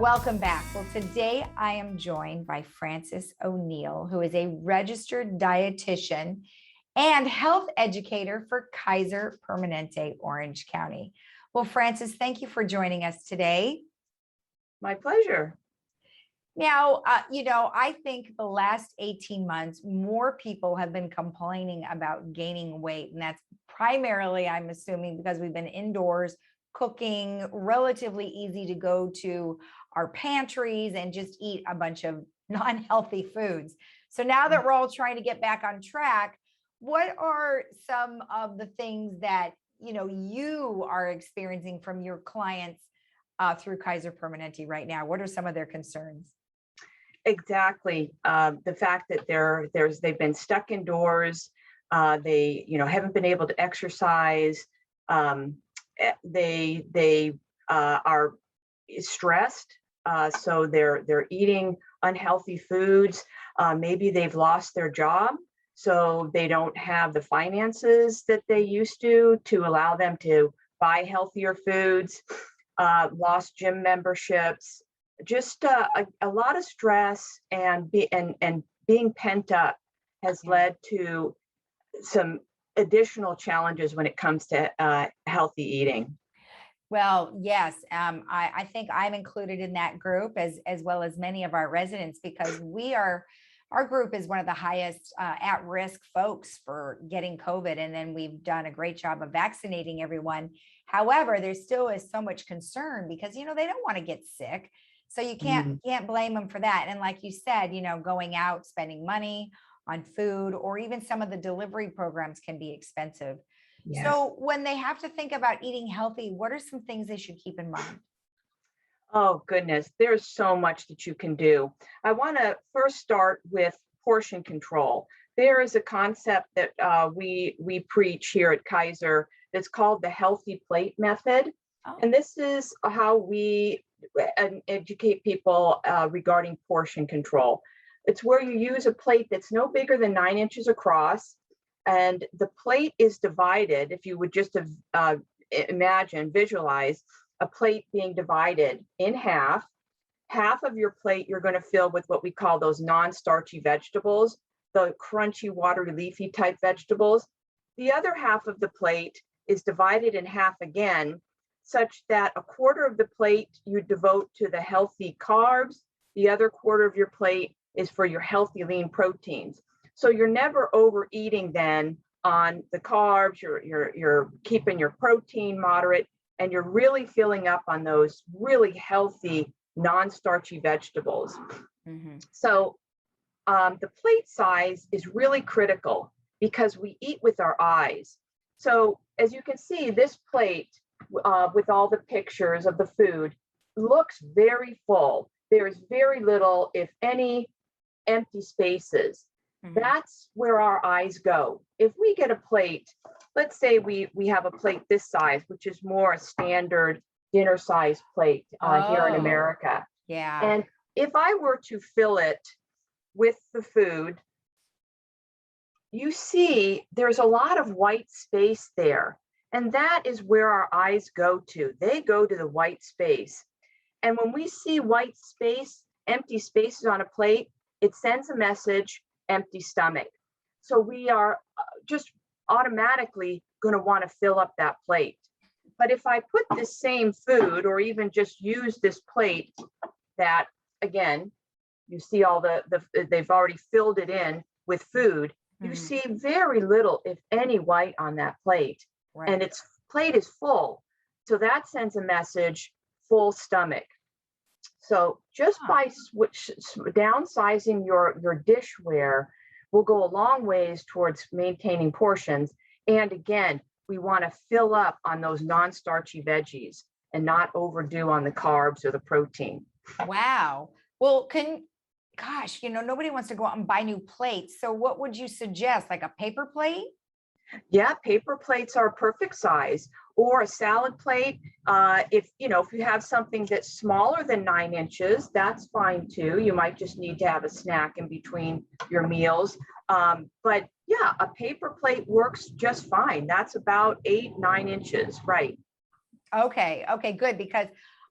Welcome back. Well, today I am joined by Frances O'Neill, who is a registered dietitian and health educator for Kaiser Permanente, Orange County. Well, Frances, thank you for joining us today. My pleasure. Now, I think the last 18 months, more people have been complaining about gaining weight. And that's primarily, I'm assuming, because we've been indoors cooking, relatively easy to go to our pantries and just eat a bunch of non-healthy foods. So now that we're all trying to get back on track, what are some of the things that you are experiencing from your clients through Kaiser Permanente right now? What are some of their concerns? Exactly. The fact that they've been stuck indoors, they haven't been able to exercise. They are stressed, so they're eating unhealthy foods. Maybe they've lost their job, so they don't have the finances that they used to allow them to buy healthier foods. Lost gym memberships. Just a lot of stress and being pent up has led to some additional challenges when it comes to healthy eating. Well, yes, I think I'm included in that group as well as many of our residents, because our group is one of the highest at-risk folks for getting COVID, and then we've done a great job of vaccinating everyone. However, there still is so much concern because they don't want to get sick. So you can't blame them for that. And like you said, going out, spending money on food, or even some of the delivery programs can be expensive. Yes. So when they have to think about eating healthy, what are some things they should keep in mind? Oh, goodness, there's so much that you can do. I want to first start with portion control. There is a concept that we preach here at Kaiser that's called the healthy plate method. Oh. And this is how we educate people regarding portion control. It's where you use a plate that's no bigger than 9 inches across, and the plate is divided. If you would just visualize a plate being divided in half. Half of your plate you're going to fill with what we call those non-starchy vegetables, the crunchy, watery, leafy type vegetables. The other half of the plate is divided in half again, such that a quarter of the plate you devote to the healthy carbs. The other quarter of your plate is for your healthy lean proteins. So you're never overeating then on the carbs. You're keeping your protein moderate, and you're really filling up on those really healthy non-starchy vegetables. Mm-hmm. So the plate size is really critical because we eat with our eyes. So as you can see, this plate with all the pictures of the food looks very full. There is very little, if any, empty spaces. Mm-hmm. That's where our eyes go. If we get a plate, let's say we have a plate this size, which is more a standard dinner size plate here in America. Yeah. And if I were to fill it with the food, you see there's a lot of white space there. And that is where our eyes go to. They go to the white space. And when we see white space, empty spaces on a plate, it sends a message, empty stomach. So we are just automatically going to want to fill up that plate. But if I put the same food, or even just use this plate that, again, you see all they've already filled it in with food, you see very little, if any, white on that plate. Right. And its plate is full. So that sends a message, full stomach. So just by downsizing your dishware will go a long ways towards maintaining portions. And again, we want to fill up on those non-starchy veggies and not overdo on the carbs or the protein. Wow. Well, nobody wants to go out and buy new plates. So what would you suggest? Like a paper plate? Yeah, paper plates are a perfect size, or a salad plate. If you have something that's smaller than 9 inches, that's fine too. You might just need to have a snack in between your meals. But yeah, a paper plate works just fine. That's about 8-9 inches, right? Okay, good, because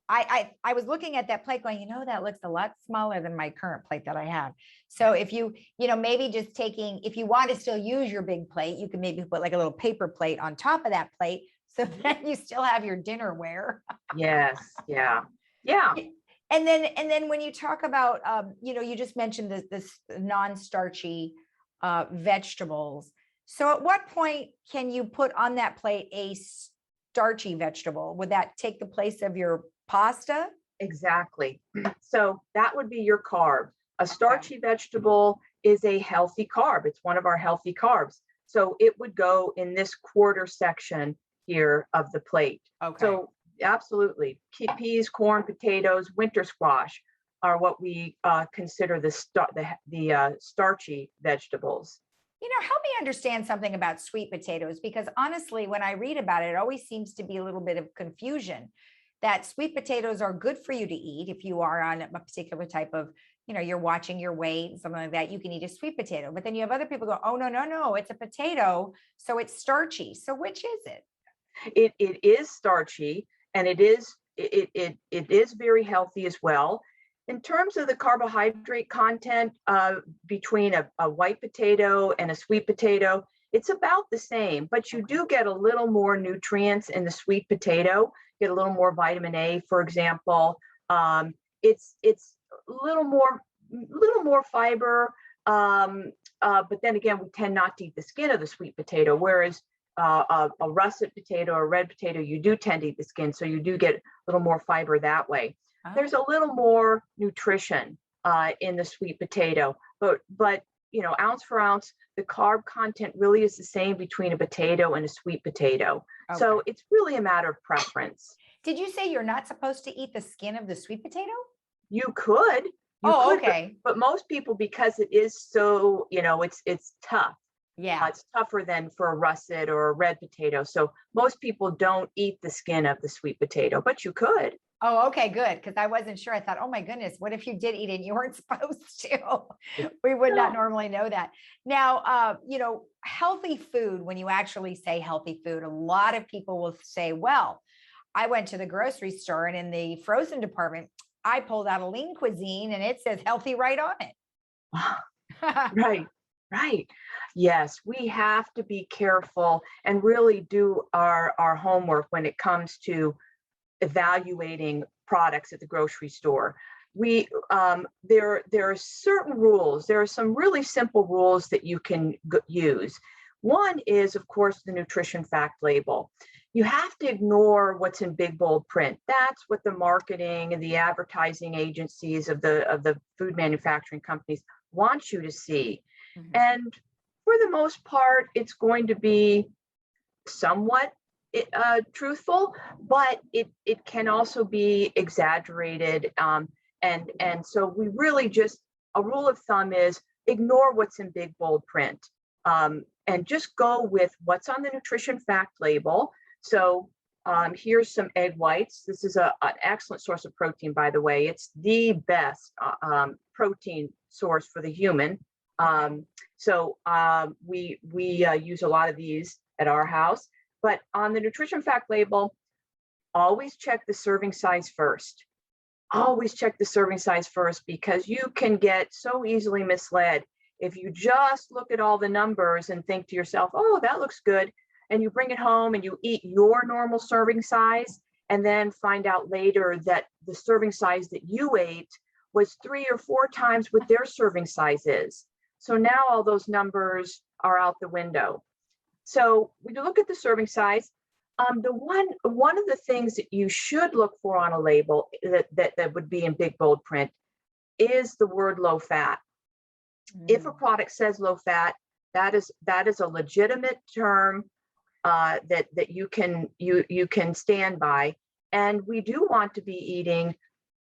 I was looking at that plate going, that looks a lot smaller than my current plate that I have. So if maybe just taking, if you want to still use your big plate, you can maybe put like a little paper plate on top of that plate. So then you still have your dinnerware. Yes. Yeah. Yeah. And then when you talk about, you just mentioned this non-starchy vegetables. So at what point can you put on that plate a starchy vegetable? Would that take the place of your pasta? Exactly. So that would be your carb. A starchy vegetable is a healthy carb. It's one of our healthy carbs. So it would go in this quarter section here of the plate. Okay. So absolutely. Peas, corn, potatoes, winter squash are what we consider the starchy vegetables. Help me understand something about sweet potatoes, because honestly, when I read about it, it always seems to be a little bit of confusion that sweet potatoes are good for you to eat if you are on a particular type of, you're watching your weight and something like that, you can eat a sweet potato. But then you have other people go, oh, no, it's a potato, so it's starchy. So which is it? It is starchy, and it is very healthy as well. In terms of the carbohydrate content between a white potato and a sweet potato, it's about the same, but you do get a little more nutrients in the sweet potato, get a little more vitamin A, for example. It's a little more fiber, but then again, we tend not to eat the skin of the sweet potato, whereas a russet potato or red potato, you do tend to eat the skin, so you do get a little more fiber that way. There's a little more nutrition in the sweet potato, but ounce for ounce, the carb content really is the same between a potato and a sweet potato. Okay. So it's really a matter of preference. Did you say you're not supposed to eat the skin of the sweet potato? You could. Okay. But most people, because it is so, it's tough. Yeah. It's tougher than for a russet or a red potato. So most people don't eat the skin of the sweet potato, but you could. Oh, okay, good. Because I wasn't sure. I thought, oh my goodness, what if you did eat it and you weren't supposed to? We would not normally know that. Now, healthy food, when you actually say healthy food, a lot of people will say, well, I went to the grocery store and in the frozen department, I pulled out a lean cuisine and it says healthy right on it. Right. Yes, we have to be careful and really do our homework when it comes to evaluating products at the grocery store. There are certain rules. There are some really simple rules that you can use. One is, of course, the nutrition fact label. You have to ignore what's in big bold print. That's what the marketing and the advertising agencies of the food manufacturing companies want you to see. Mm-hmm. And for the most part, it's going to be somewhat truthful, but it can also be exaggerated. And so we really just, a rule of thumb is ignore what's in big bold print and just go with what's on the nutrition fact label. So here's some egg whites. This is an excellent source of protein, by the way. It's the best protein source for the human. So we use a lot of these at our house. But on the nutrition fact label, always check the serving size first. Always check the serving size first, because you can get so easily misled if you just look at all the numbers and think to yourself, oh, that looks good. And you bring it home and you eat your normal serving size and then find out later that the serving size that you ate was 3 or 4 times what their serving size is. So now all those numbers are out the window. So when you look at the serving size, one of the things that you should look for on a label that would be in big bold print is the word low fat. If a product says low fat, that is a legitimate term that you can stand by. And we do want to be eating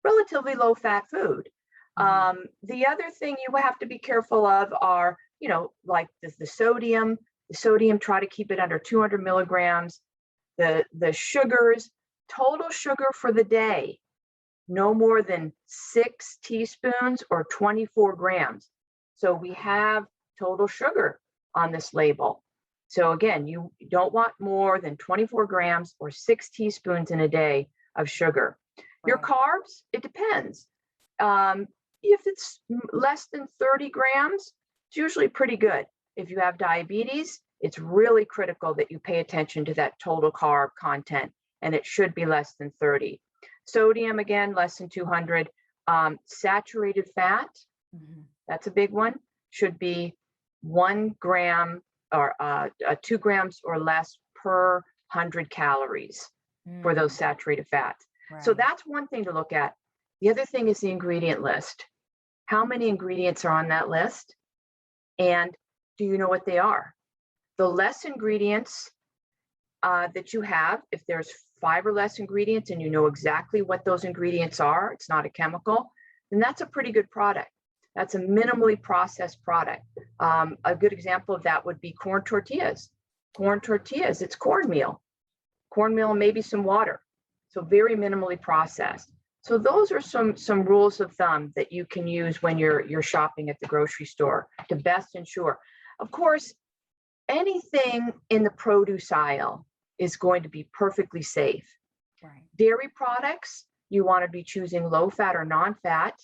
relatively low fat food. The other thing you have to be careful of are, like the sodium. The sodium, try to keep it under 200 milligrams. The sugars, total sugar for the day, no more than 6 teaspoons or 24 grams. So we have total sugar on this label. So again, you don't want more than 24 grams or 6 teaspoons in a day of sugar. Your Right. carbs, it depends. If it's less than 30 grams, it's usually pretty good. If you have diabetes, it's really critical that you pay attention to that total carb content, and it should be less than 30. Sodium, again, less than 200. Saturated fat, Mhm. that's a big one, should be 1 gram or 2 grams or less per 100 calories for those Mm, saturated fats. So right. that's one thing to look at. The other thing is the ingredient list. How many ingredients are on that list? And do you know what they are? The less ingredients that you have, if there's 5 or less ingredients and you know exactly what those ingredients are, it's not a chemical, then that's a pretty good product. That's a minimally processed product. A good example of that would be corn tortillas. Corn tortillas, it's cornmeal and maybe some water. So very minimally processed. So those are some rules of thumb that you can use when you're shopping at the grocery store to best ensure. Of course, anything in the produce aisle is going to be perfectly safe. Right. Dairy products, you want to be choosing low fat or non-fat.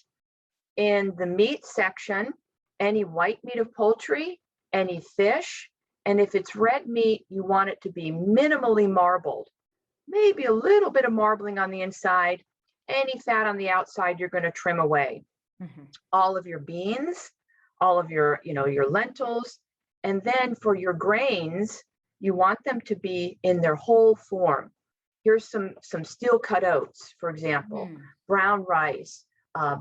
In the meat section, any white meat of poultry, any fish, and if it's red meat, you want it to be minimally marbled. Maybe a little bit of marbling on the inside. Any fat on the outside, you're going to trim away. Mhm. All of your beans, all of your lentils, and then for your grains, you want them to be in their whole form. Here's some steel cut oats, for example, Mm, brown rice,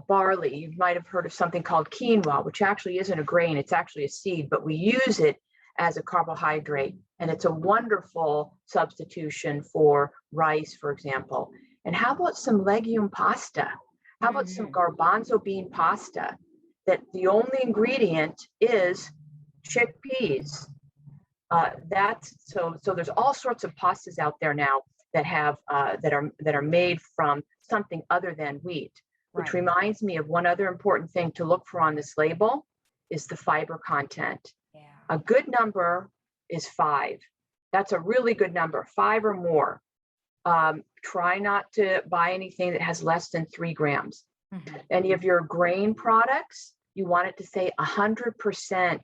barley. You might have heard of something called quinoa, which actually isn't a grain, it's actually a seed, but we use it as a carbohydrate. And it's a wonderful substitution for rice, for example. And how about some legume pasta? How about some mhm. garbanzo bean pasta that the only ingredient is chickpeas? So there's all sorts of pastas out there now that have that are made from something other than wheat, which Right. reminds me of one other important thing to look for on this label is the fiber content. Yeah. A good number is 5. That's a really good number, 5 or more. Try not to buy anything that has less than 3 grams. Mhm. Any of your grain products, you want it to say 100%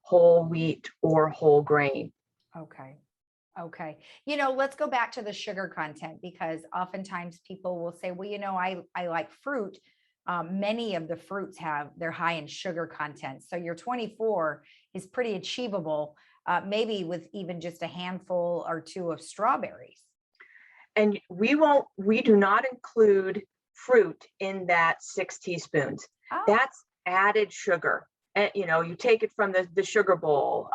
whole wheat or whole grain. Okay. Okay. Let's go back to the sugar content because oftentimes people will say, well, I like fruit. Many of the fruits they're high in sugar content. So your 24 is pretty achievable, maybe with even just a handful or two of strawberries. And we do not include fruit in that 6 teaspoons. Oh, That's added sugar. And you take it from the sugar bowl.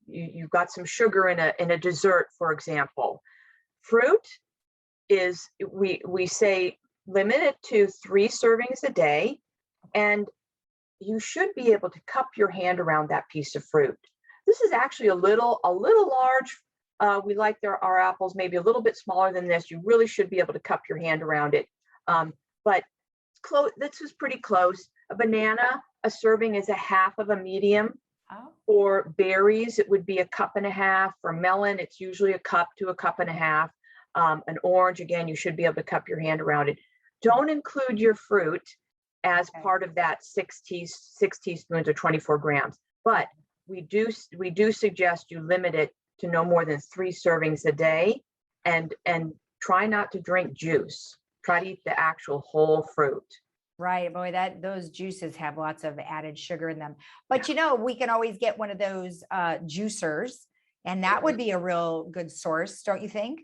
You've got some sugar in a dessert, for example. Fruit is we say limit it to 3 servings a day, and you should be able to cup your hand around that piece of fruit. This is actually a little large. We like our apples maybe a little bit smaller than this. You really should be able to cup your hand around it. But close. This is pretty close. A banana, a serving is a half of a medium. oh, For berries, it would be a cup and a half. For melon, it's usually a cup to a cup and a half. An orange, again, you should be able to cup your hand around it. Don't include your fruit as okay. part of that 6 teaspoons or 24 grams. But we do suggest you limit it to no more than 3 servings a day, and try not to drink juice. Try to eat the actual whole fruit. Right. Boy, those juices have lots of added sugar in them. Yeah. But we can always get one of those juicers, and that would be a real good source, don't you think?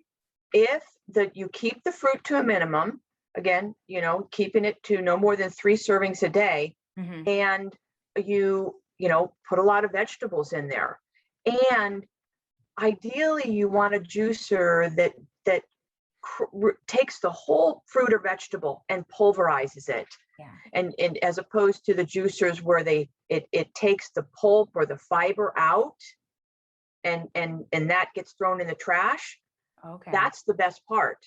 If you keep the fruit to a minimum, again, keeping it to no more than 3 servings a day, Mhm. and you put a lot of vegetables in there, and ideally you want a juicer that takes the whole fruit or vegetable and pulverizes it, Yeah. and as opposed to the juicers where it takes the pulp or the fiber out, and that gets thrown in the trash. Okay. That's the best part.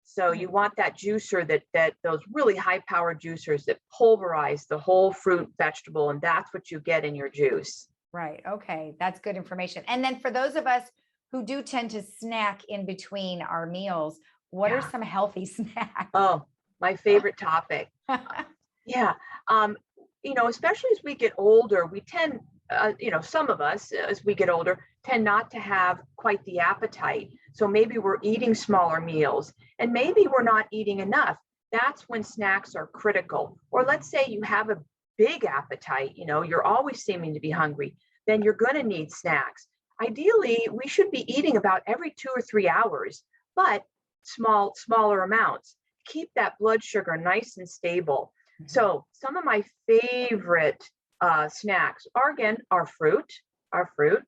So Hmm. you want that juicer that those really high powered juicers that pulverize the whole fruit vegetable, and that's what you get in your juice. Right. Okay. That's good information. And then for those of us who do tend to snack in between our meals, What are Yeah. some healthy snacks? Oh, my favorite topic. Yeah. Especially as we get older, we tend, some of us as we get older tend not to have quite the appetite. So maybe we're eating smaller meals and maybe we're not eating enough. That's when snacks are critical. Or let's say you have a big appetite, you're always seeming to be hungry, then you're going to need snacks. Ideally, we should be eating about every 2 or 3 hours, but smaller amounts. Keep that blood sugar nice and stable. So some of my favorite snacks are again our fruit. Our fruit.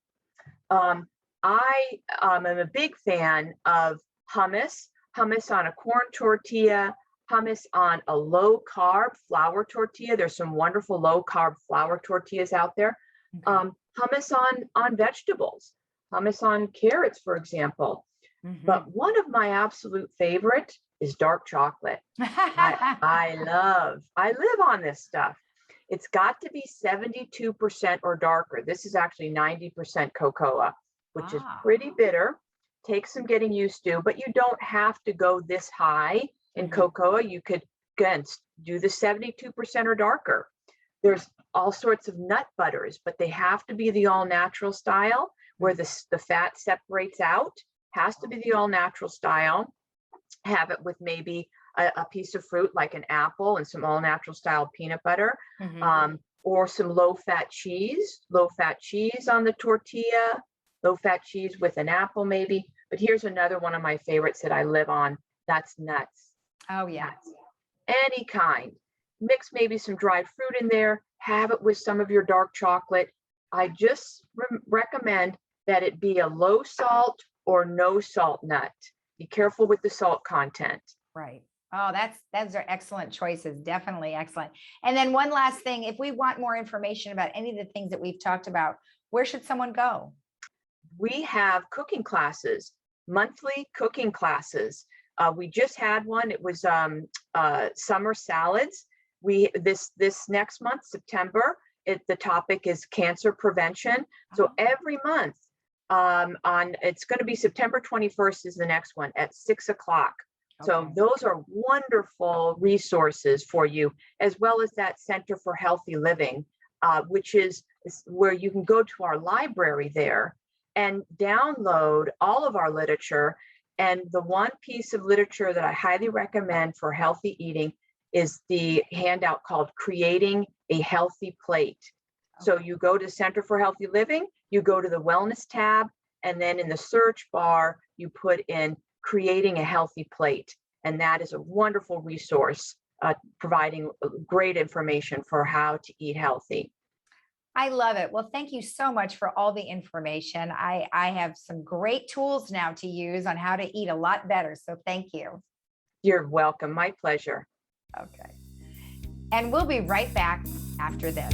I am a big fan of hummus on a corn tortilla, hummus on a low carb flour tortilla. There's some wonderful low carb flour tortillas out there. Okay. Hummus on vegetables, hummus on carrots, for example. But one of my absolute favorite is dark chocolate. I live on this stuff. It's got to be 72% or darker. This is actually 90% cocoa, which is pretty bitter. Takes some getting used to, but you don't have to go this high in cocoa. You could, again, do the 72% or darker. There's all sorts of nut butters, but they have to be the all natural style where the fat separates out. Has to be the all natural style. Have it with maybe a piece of fruit like an apple and some all natural style peanut butter, or some low fat cheese on the tortilla, low fat cheese with an apple maybe. But here's another one of my favorites that I live on. That's nuts. Oh yeah. Nuts. Any kind. Mix maybe some dried fruit in there. Have it with some of your dark chocolate. I just recommend that it be a low salt or no salt nut. Be careful with the salt content. Right. Oh, those are excellent choices. Definitely excellent. And then one last thing, if we want more information about any of the things that we've talked about, where should someone go? We have cooking classes, monthly cooking classes. We just had one. It was summer salads. This next month, September, the topic is cancer prevention. So every month, it's going to be September 21st is the next one at 6:00. So those are wonderful resources for you, as well as that Center for Healthy Living, which is where you can go to our library there and download all of our literature. And the one piece of literature that I highly recommend for healthy eating is the handout called Creating a Healthy Plate. So you go to Center for Healthy Living, you go to the Wellness tab, and then in the search bar, you put in Creating a Healthy Plate. And that is a wonderful resource, providing great information for how to eat healthy. I love it. Well, thank you so much for all the information. I have some great tools now to use on how to eat a lot better. So thank you. You're welcome. My pleasure. Okay. And we'll be right back after this.